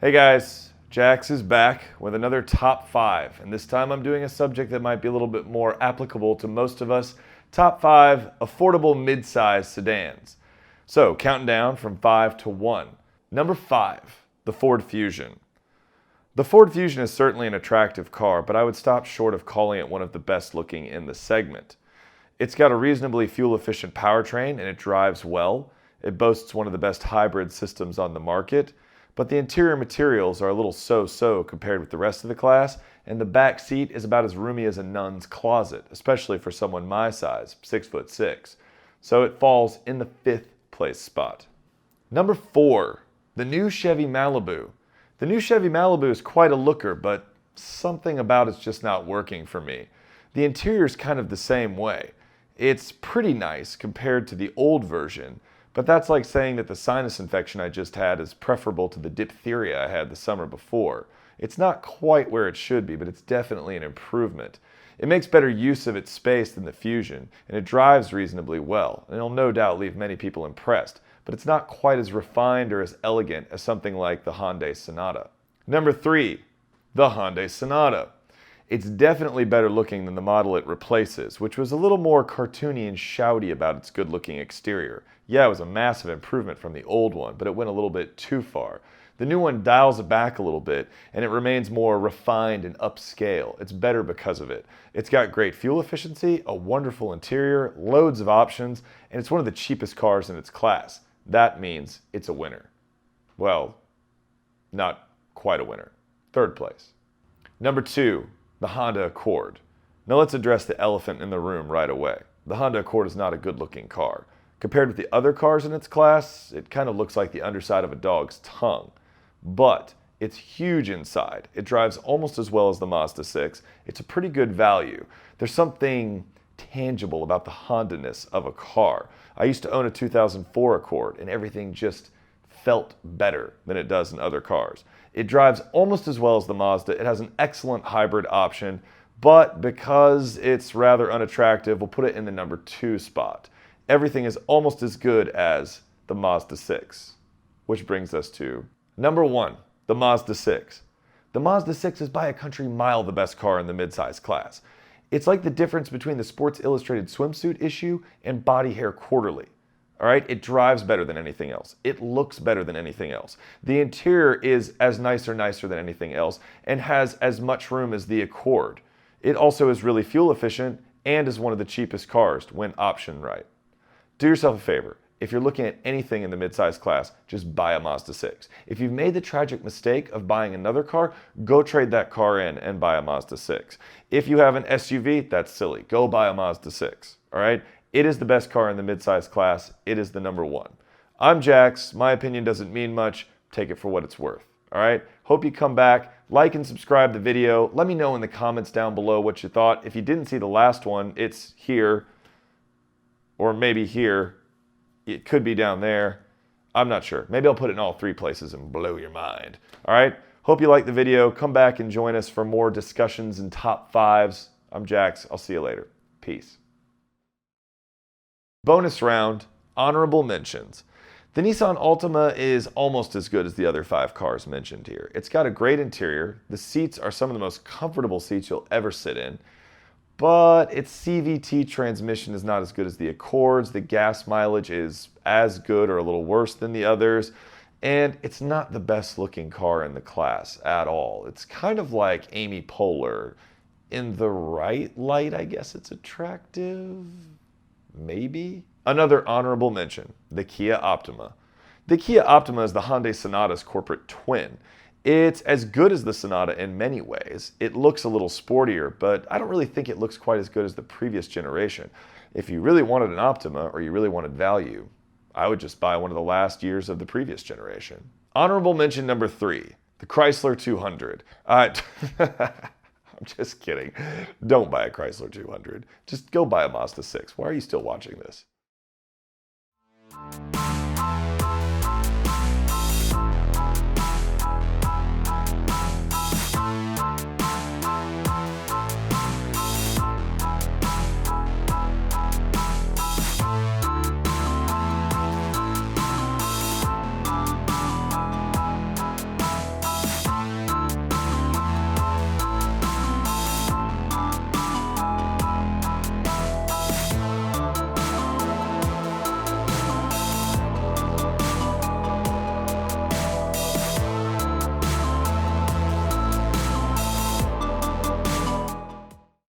Hey guys, Jax is back with another top 5, and this time I'm doing a subject that might be a little bit more applicable to most of us. Top 5 affordable mid-size sedans. So, counting down from 5 to 1. Number 5, the Ford Fusion. The Ford Fusion is certainly an attractive car, but I would stop short of calling it one of the best looking in the segment. It's got a reasonably fuel-efficient powertrain and it drives well. It boasts one of the best hybrid systems on the market. But the interior materials are a little so-so compared with the rest of the class, and the back seat is about as roomy as a nun's closet, especially for someone my size, 6'6". So it falls in the 5th place spot. Number 4, the new Chevy Malibu. The new Chevy Malibu is quite a looker, but something about it's just not working for me. The interior is kind of the same way. It's pretty nice compared to the old version, but that's like saying that the sinus infection I just had is preferable to the diphtheria I had the summer before. It's not quite where it should be, but it's definitely an improvement. It makes better use of its space than the Fusion, and it drives reasonably well, and it'll no doubt leave many people impressed, but it's not quite as refined or as elegant as something like the Hyundai Sonata. Number 3, the Hyundai Sonata. It's definitely better looking than the model it replaces, which was a little more cartoony and shouty about its good-looking exterior. Yeah, it was a massive improvement from the old one, but it went a little bit too far. The new one dials it back a little bit, and it remains more refined and upscale. It's better because of it. It's got great fuel efficiency, a wonderful interior, loads of options, and it's one of the cheapest cars in its class. That means it's a winner. Well, not quite a winner. 3rd place. Number 2. The Honda Accord. Now let's address the elephant in the room right away. The Honda Accord is not a good-looking car. Compared with the other cars in its class, it kind of looks like the underside of a dog's tongue. But it's huge inside. It drives almost as well as the Mazda 6. It's a pretty good value. There's something tangible about the Honda-ness of a car. I used to own a 2004 Accord, and everything just felt better than it does in other cars. It drives almost as well as the Mazda. It has an excellent hybrid option, but because it's rather unattractive, we'll put it in the number 2 spot. Everything is almost as good as the Mazda 6, which brings us to number 1, the Mazda 6. The Mazda 6 is by a country mile the best car in the midsize class. It's like the difference between the Sports Illustrated swimsuit issue and Body Hair Quarterly. All right, it drives better than anything else. It looks better than anything else. The interior is as nice or nicer than anything else and has as much room as the Accord. It also is really fuel efficient and is one of the cheapest cars when optioned right. Do yourself a favor. If you're looking at anything in the midsize class, just buy a Mazda 6. If you've made the tragic mistake of buying another car, go trade that car in and buy a Mazda 6. If you have an SUV, that's silly. Go buy a Mazda 6. All right? It is the best car in the midsize class. It is the number 1. I'm Jax. My opinion doesn't mean much. Take it for what it's worth. All right? Hope you come back. Like and subscribe the video. Let me know in the comments down below what you thought. If you didn't see the last one, it's here. Or maybe here. It could be down there. I'm not sure. Maybe I'll put it in all 3 places and blow your mind. All right? Hope you liked the video. Come back and join us for more discussions and top 5s. I'm Jax. I'll see you later. Peace. Bonus round, honorable mentions. The Nissan Altima is almost as good as the other 5 cars mentioned here. It's got a great interior. The seats are some of the most comfortable seats you'll ever sit in. But its CVT transmission is not as good as the Accords. The gas mileage is as good or a little worse than the others. And it's not the best looking car in the class at all. It's kind of like Amy Poehler. In the right light, I guess it's attractive. Maybe? Another honorable mention, the Kia Optima. The Kia Optima is the Hyundai Sonata's corporate twin. It's as good as the Sonata in many ways. It looks a little sportier, but I don't really think it looks quite as good as the previous generation. If you really wanted an Optima or you really wanted value, I would just buy one of the last years of the previous generation. Honorable mention number 3, the Chrysler 200. I'm just kidding. Don't buy a Chrysler 200. Just go buy a Mazda 6. Why are you still watching this?